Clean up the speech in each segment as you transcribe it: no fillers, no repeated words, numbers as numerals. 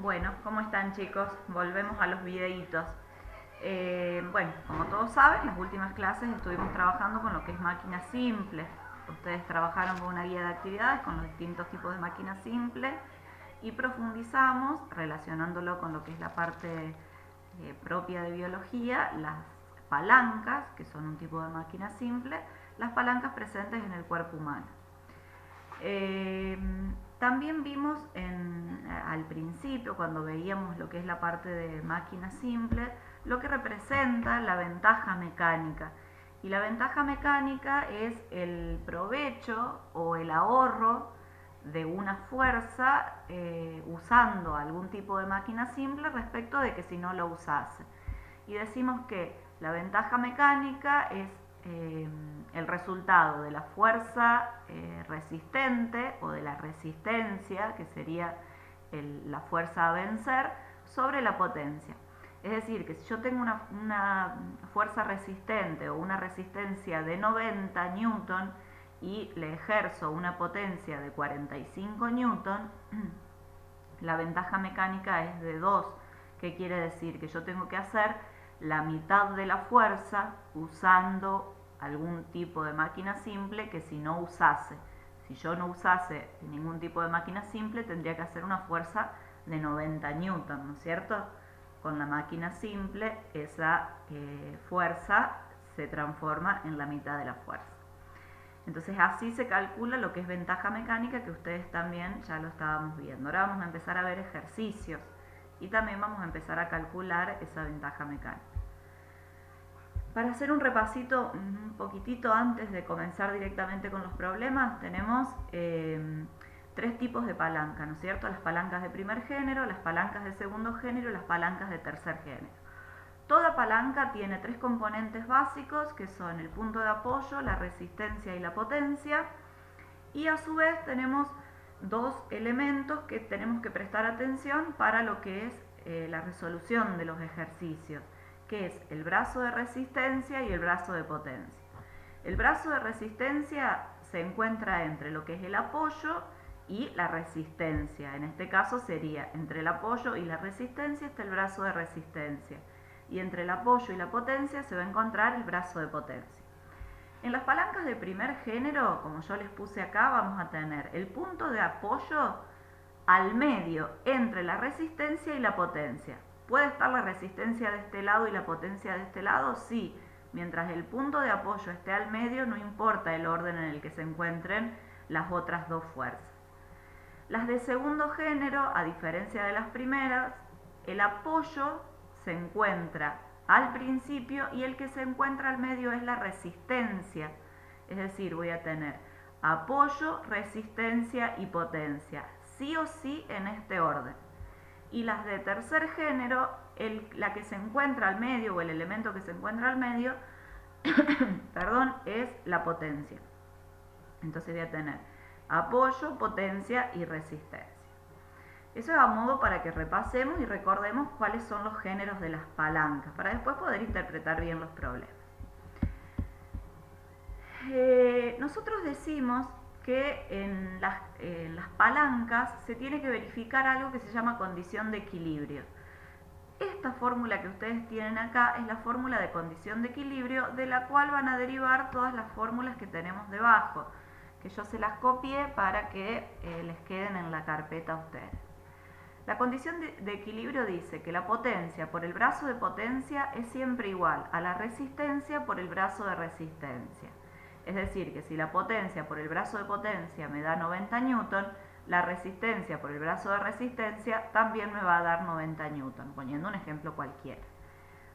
Bueno, ¿cómo están chicos? Volvemos a los videitos. Bueno, como todos saben, las últimas clases estuvimos trabajando con lo que es máquinas simples. Ustedes trabajaron con una guía de actividades con los distintos tipos de máquinas simples y profundizamos relacionándolo con lo que es la parte propia de biología, las palancas, que son un tipo de máquina simple, las palancas presentes en el cuerpo humano. Eh, También vimos al principio, cuando veíamos lo que es la parte de máquina simple, lo que representa la ventaja mecánica. Y la ventaja mecánica es el provecho o el ahorro de una fuerza usando algún tipo de máquina simple respecto de que si no lo usase. Y decimos que la ventaja mecánica es el resultado de la fuerza resistente o de la resistencia, que sería la fuerza a vencer, sobre la potencia. Es decir, que si yo tengo una fuerza resistente o una resistencia de 90 newton y le ejerzo una potencia de 45 newton, la ventaja mecánica es de 2, que quiere decir que yo tengo que hacer la mitad de la fuerza usando algún tipo de máquina simple que si no usase. Si yo no usase ningún tipo de máquina simple, tendría que hacer una fuerza de 90 newton, ¿no es cierto? Con la máquina simple, esa fuerza se transforma en la mitad de la fuerza. Entonces así se calcula lo que es ventaja mecánica, que ustedes también ya lo estábamos viendo. Ahora vamos a empezar a ver ejercicios y también vamos a empezar a calcular esa ventaja mecánica. Para hacer un repasito un poquitito antes de comenzar directamente con los problemas, tenemos tres tipos de palanca, ¿no es cierto? Las palancas de primer género, las palancas de segundo género y las palancas de tercer género. Toda palanca tiene tres componentes básicos, que son el punto de apoyo, la resistencia y la potencia, y a su vez tenemos dos elementos que tenemos que prestar atención para lo que es la resolución de los ejercicios, que es el brazo de resistencia y el brazo de potencia. El brazo de resistencia se encuentra entre lo que es el apoyo y la resistencia. En este caso sería entre el apoyo y la resistencia está el brazo de resistencia, y entre el apoyo y la potencia se va a encontrar el brazo de potencia. En las palancas de primer género, como yo les puse acá, vamos a tener el punto de apoyo al medio entre la resistencia y la potencia. ¿Puede estar la resistencia de este lado y la potencia de este lado? Sí. Mientras el punto de apoyo esté al medio, no importa el orden en el que se encuentren las otras dos fuerzas. Las de segundo género, a diferencia de las primeras, el apoyo se encuentra al principio y el que se encuentra al medio es la resistencia. Es decir, voy a tener apoyo, resistencia y potencia, sí o sí en este orden. Y las de tercer género, la que se encuentra al medio o el elemento que se encuentra al medio perdón, es la potencia. Entonces voy a tener apoyo, potencia y resistencia. Eso es a modo para que repasemos y recordemos cuáles son los géneros de las palancas, para después poder interpretar bien los problemas. Nosotros decimos que en las palancas se tiene que verificar algo que se llama condición de equilibrio. Esta fórmula que ustedes tienen acá es la fórmula de condición de equilibrio, de la cual van a derivar todas las fórmulas que tenemos debajo, que yo se las copié para que les queden en la carpeta a ustedes. La condición de equilibrio dice que la potencia por el brazo de potencia es siempre igual a la resistencia por el brazo de resistencia. Es decir, que si la potencia por el brazo de potencia me da 90 newton, la resistencia por el brazo de resistencia también me va a dar 90 newton, poniendo un ejemplo cualquiera.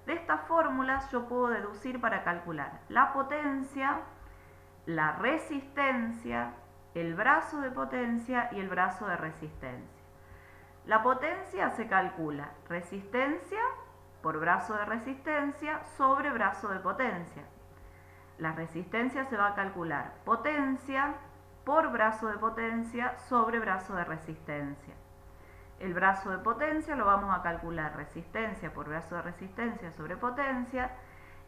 De estas fórmulas yo puedo deducir para calcular la potencia, la resistencia, el brazo de potencia y el brazo de resistencia. La potencia se calcula resistencia por brazo de resistencia sobre brazo de potencia. La resistencia se va a calcular potencia por brazo de potencia sobre brazo de resistencia. El brazo de potencia lo vamos a calcular resistencia por brazo de resistencia sobre potencia,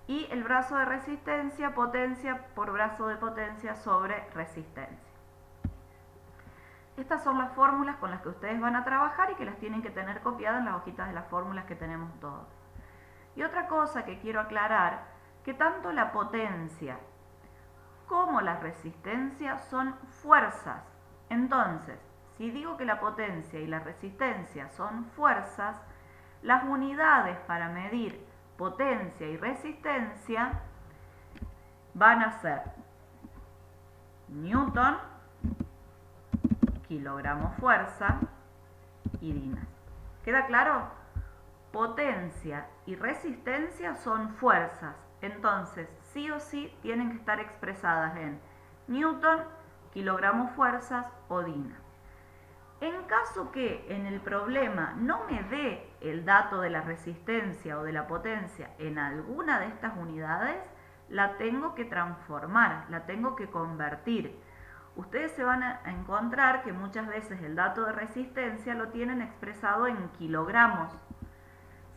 y el brazo de resistencia, potencia por brazo de potencia sobre resistencia. Estas son las fórmulas con las que ustedes van a trabajar y que las tienen que tener copiadas en las hojitas de las fórmulas que tenemos todos. Y otra cosa que quiero aclarar, que tanto la potencia como la resistencia son fuerzas. Entonces, si digo que la potencia y la resistencia son fuerzas, las unidades para medir potencia y resistencia van a ser Newton, kilogramo fuerza y dinas. ¿Queda claro? Potencia y resistencia son fuerzas, entonces sí o sí tienen que estar expresadas en Newton, kilogramo fuerzas o dinas. En caso que en el problema no me dé el dato de la resistencia o de la potencia en alguna de estas unidades, la tengo que transformar, la tengo que convertir. Ustedes se van a encontrar que muchas veces el dato de resistencia lo tienen expresado en kilogramos,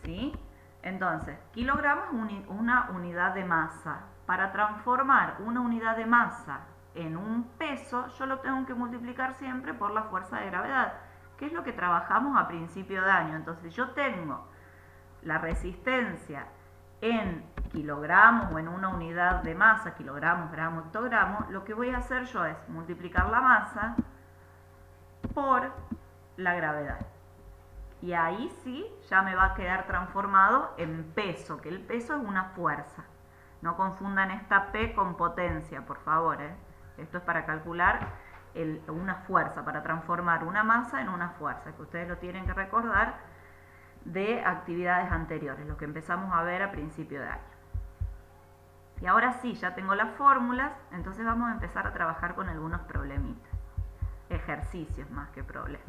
¿sí? Entonces, kilogramos es una unidad de masa. Para transformar una unidad de masa en un peso, yo lo tengo que multiplicar siempre por la fuerza de gravedad, que es lo que trabajamos a principio de año. Entonces, yo tengo la resistencia en kilogramos o en una unidad de masa, kilogramos, gramos, hectogramos, lo que voy a hacer yo es multiplicar la masa por la gravedad. Y ahí sí ya me va a quedar transformado en peso, que el peso es una fuerza. No confundan esta P con potencia, por favor, ¿eh? Esto es para calcular una fuerza, para transformar una masa en una fuerza, que ustedes lo tienen que recordar de actividades anteriores, lo que empezamos a ver a principio de año. Y ahora sí, ya tengo las fórmulas, entonces vamos a empezar a trabajar con algunos problemitas, ejercicios más que problemas.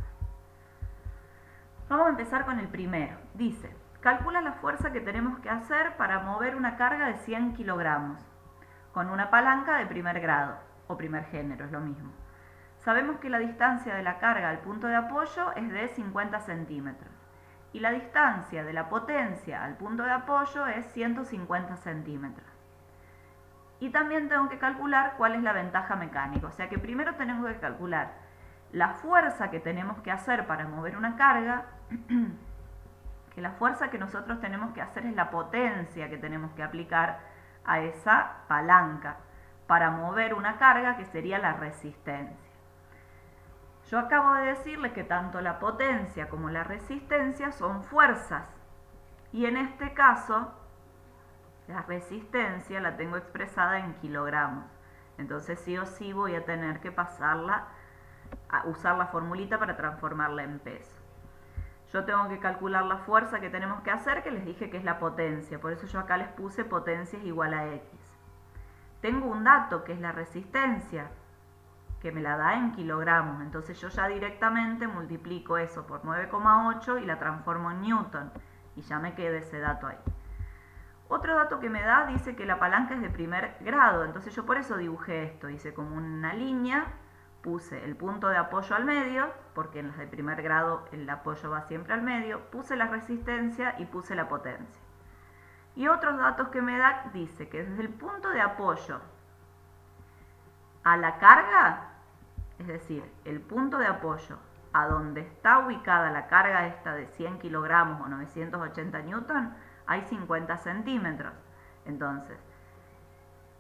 Vamos a empezar con el primero. Dice, calcula la fuerza que tenemos que hacer para mover una carga de 100 kilogramos con una palanca de primer grado o primer género, es lo mismo. Sabemos que la distancia de la carga al punto de apoyo es de 50 centímetros y la distancia de la potencia al punto de apoyo es 150 centímetros. Y también tengo que calcular cuál es la ventaja mecánica, o sea que primero tenemos que calcular la fuerza que tenemos que hacer para mover una carga, que la fuerza que nosotros tenemos que hacer es la potencia que tenemos que aplicar a esa palanca para mover una carga, que sería la resistencia. Yo acabo de decirles que tanto la potencia como la resistencia son fuerzas, y en este caso la resistencia la tengo expresada en kilogramos. Entonces sí o sí voy a tener que pasarla a usar la formulita para transformarla en peso. Yo tengo que calcular la fuerza que tenemos que hacer, que les dije que es la potencia, por eso yo acá les puse potencia es igual a X. Tengo un dato que es la resistencia, que me la da en kilogramos, entonces yo ya directamente multiplico eso por 9,8 y la transformo en newton, y ya me queda ese dato ahí. Otro dato que me da dice que la palanca es de primer grado, entonces yo por eso dibujé esto, hice como una línea, puse el punto de apoyo al medio, porque en las de primer grado el apoyo va siempre al medio, puse la resistencia y puse la potencia. Y otros datos que me da dice que desde el punto de apoyo a la carga, es decir, el punto de apoyo a donde está ubicada la carga esta de 100 kilogramos o 980 newton, hay 50 centímetros. Entonces,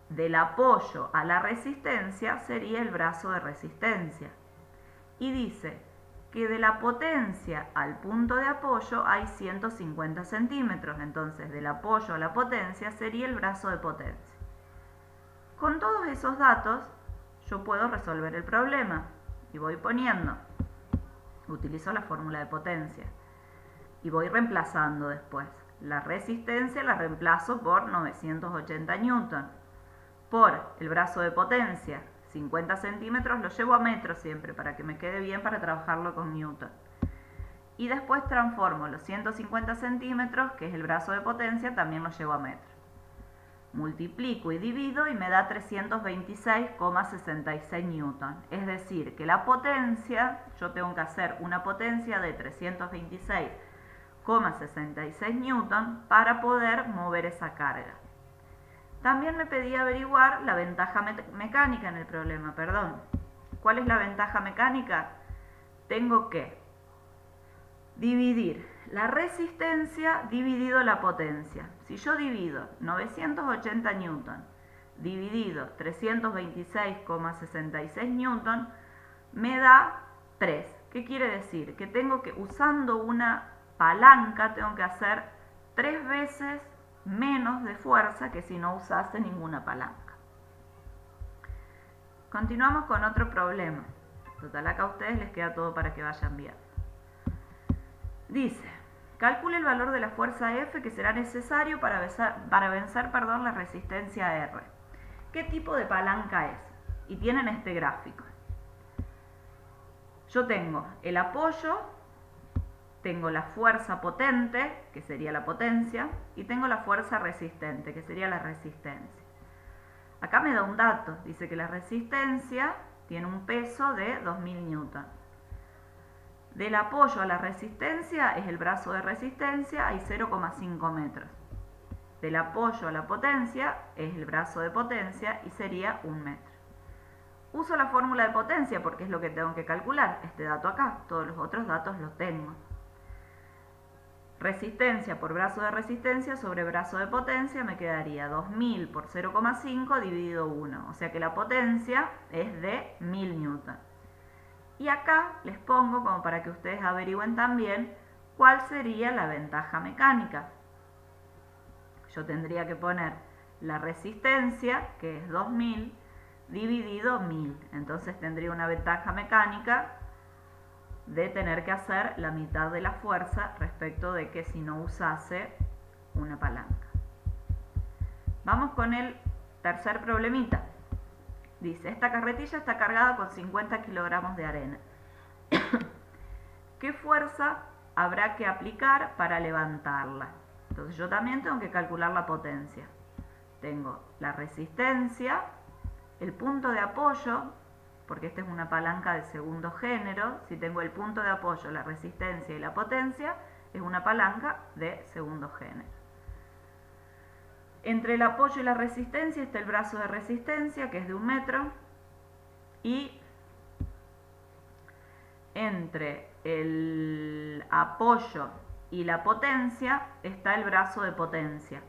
del apoyo a la resistencia sería el brazo de resistencia. Y dice que de la potencia al punto de apoyo hay 150 centímetros. Entonces, del apoyo a la potencia sería el brazo de potencia. Con todos esos datos, yo puedo resolver el problema. Y voy poniendo, utilizo la fórmula de potencia. Y voy reemplazando después. La resistencia la reemplazo por 980 newton. Por el brazo de potencia, 50 centímetros, lo llevo a metros siempre para que me quede bien para trabajarlo con newton. Y después transformo los 150 centímetros, que es el brazo de potencia, también lo llevo a metros. Multiplico y divido y me da 326,66 newton. Es decir, que la potencia, yo tengo que hacer una potencia de 326,66 newton para poder mover esa carga. También me pedía averiguar la ventaja mecánica en el problema, perdón. ¿Cuál es la ventaja mecánica? tengo que dividir la resistencia dividido la potencia. Si yo divido 980 newton dividido 326,66 newton, me da 3. ¿Qué quiere decir? Que tengo que, usando una palanca, tengo que hacer 3 veces menos de fuerza que si no usase ninguna palanca. Continuamos con otro problema. Total, acá a ustedes les queda todo para que vayan viendo. Dice, calcule el valor de la fuerza F que será necesario para vencer la resistencia R. ¿Qué tipo de palanca es? Y tienen este gráfico. Yo tengo el apoyo, tengo la fuerza potente, que sería la potencia, y tengo la fuerza resistente, que sería la resistencia. Acá me da un dato, dice que la resistencia tiene un peso de 2000 newton. Del apoyo a la resistencia es el brazo de resistencia, hay 0,5 metros. Del apoyo a la potencia es el brazo de potencia y sería 1 metro. Uso la fórmula de potencia porque es lo que tengo que calcular, este dato acá, todos los otros datos los tengo. Resistencia por brazo de resistencia sobre brazo de potencia me quedaría 2000 por 0,5 dividido 1, o sea que la potencia es de 1000 newton. Y acá les pongo, como para que ustedes averigüen también, cuál sería la ventaja mecánica. Yo tendría que poner la resistencia, que es 2000, dividido 1000. Entonces tendría una ventaja mecánica de tener que hacer la mitad de la fuerza respecto de que si no usase una palanca. Vamos con el tercer problemita. Dice, esta carretilla está cargada con 50 kilogramos de arena. ¿Qué fuerza habrá que aplicar para levantarla? Entonces yo también tengo que calcular la potencia. Tengo la resistencia, el punto de apoyo, porque esta es una palanca de segundo género. Si tengo el punto de apoyo, la resistencia y la potencia, es una palanca de segundo género. Entre el apoyo y la resistencia está el brazo de resistencia, que es de 1 metro, y entre el apoyo y la potencia está el brazo de potencia.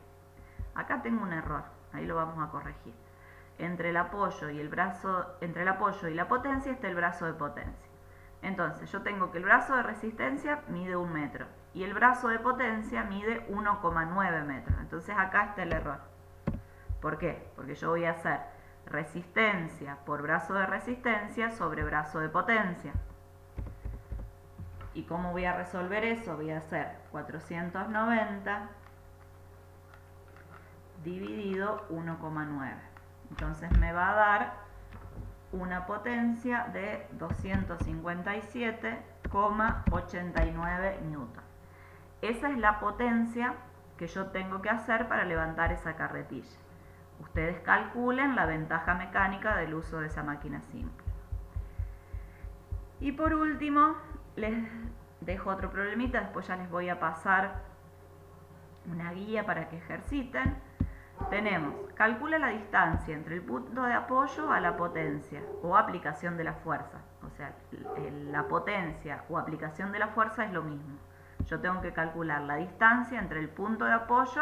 Acá tengo un error, ahí lo vamos a corregir. Entre el apoyo y la potencia está el brazo de potencia. Entonces yo tengo que el brazo de resistencia mide 1 metro y el brazo de potencia mide 1,9 metros. Entonces acá está el error. ¿Por qué? Porque yo voy a hacer resistencia por brazo de resistencia sobre brazo de potencia. ¿Y cómo voy a resolver eso? Voy a hacer 490 dividido 1,9. Entonces me va a dar una potencia de 257,89 newton. Esa es la potencia que yo tengo que hacer para levantar esa carretilla. Ustedes calculen la ventaja mecánica del uso de esa máquina simple. Y por último, les dejo otro problemita, después ya les voy a pasar una guía para que ejerciten. Tenemos, calcula la distancia entre el punto de apoyo a la potencia o aplicación de la fuerza. O sea, la potencia o aplicación de la fuerza es lo mismo. Yo tengo que calcular la distancia entre el punto de apoyo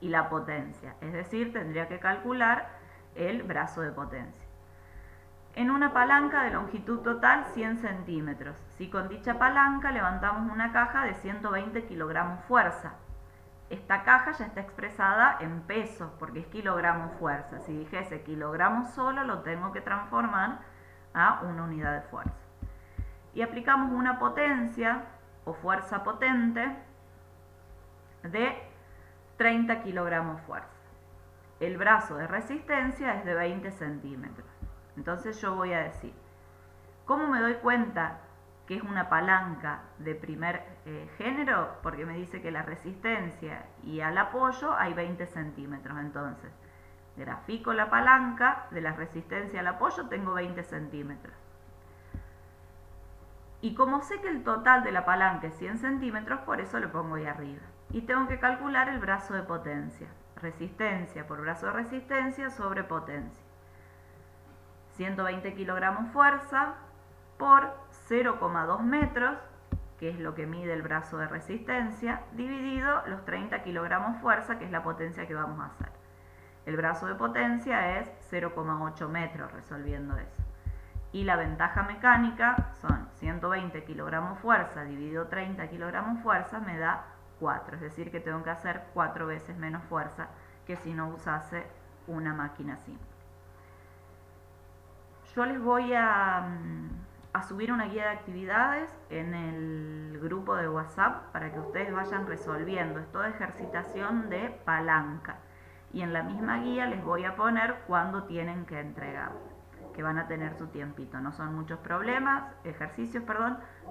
y la potencia. Es decir, tendría que calcular el brazo de potencia. En una palanca de longitud total 100 centímetros. Si con dicha palanca levantamos una caja de 120 kilogramos fuerza. Esta caja ya está expresada en pesos porque es kilogramos fuerza. Si dijese kilogramos solo, lo tengo que transformar a una unidad de fuerza. Y aplicamos una potencia o fuerza potente de 30 kilogramos fuerza. El brazo de resistencia es de 20 centímetros. Entonces yo voy a decir, ¿cómo me doy cuenta que es una palanca de primer género? Porque me dice que la resistencia y al apoyo hay 20 centímetros. Entonces, grafico la palanca, de la resistencia al apoyo tengo 20 centímetros. Y como sé que el total de la palanca es 100 centímetros, por eso lo pongo ahí arriba. Y tengo que calcular el brazo de potencia. Resistencia por brazo de resistencia sobre potencia. 120 kilogramos fuerza por 0,2 metros, que es lo que mide el brazo de resistencia, dividido los 30 kilogramos fuerza, que es la potencia que vamos a hacer. El brazo de potencia es 0,8 metros, resolviendo eso. Y la ventaja mecánica son 120 kilogramos fuerza dividido 30 kilogramos fuerza, me da 4. Es decir, que tengo que hacer 4 veces menos fuerza que si no usase una máquina simple. Yo les voy a subir una guía de actividades en el grupo de WhatsApp para que ustedes vayan resolviendo. Es toda ejercitación de palanca. Y en la misma guía les voy a poner cuándo tienen que entregar, que van a tener su tiempito. No son muchos ejercicios,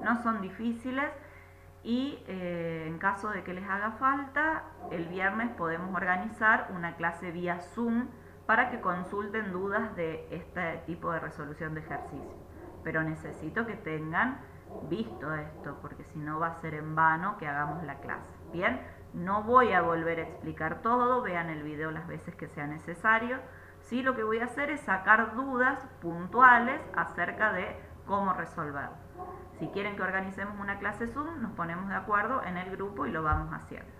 no son difíciles. Y en caso de que les haga falta, el viernes podemos organizar una clase vía Zoom para que consulten dudas de este tipo de resolución de ejercicio. Pero necesito que tengan visto esto, porque si no va a ser en vano que hagamos la clase. Bien, no voy a volver a explicar todo, vean el video las veces que sea necesario. Sí, lo que voy a hacer es sacar dudas puntuales acerca de cómo resolverlo. Si quieren que organicemos una clase Zoom, nos ponemos de acuerdo en el grupo y lo vamos haciendo.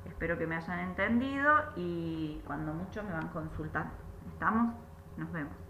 Espero que me hayan entendido y cuando mucho me van consultando. ¿Estamos? Nos vemos.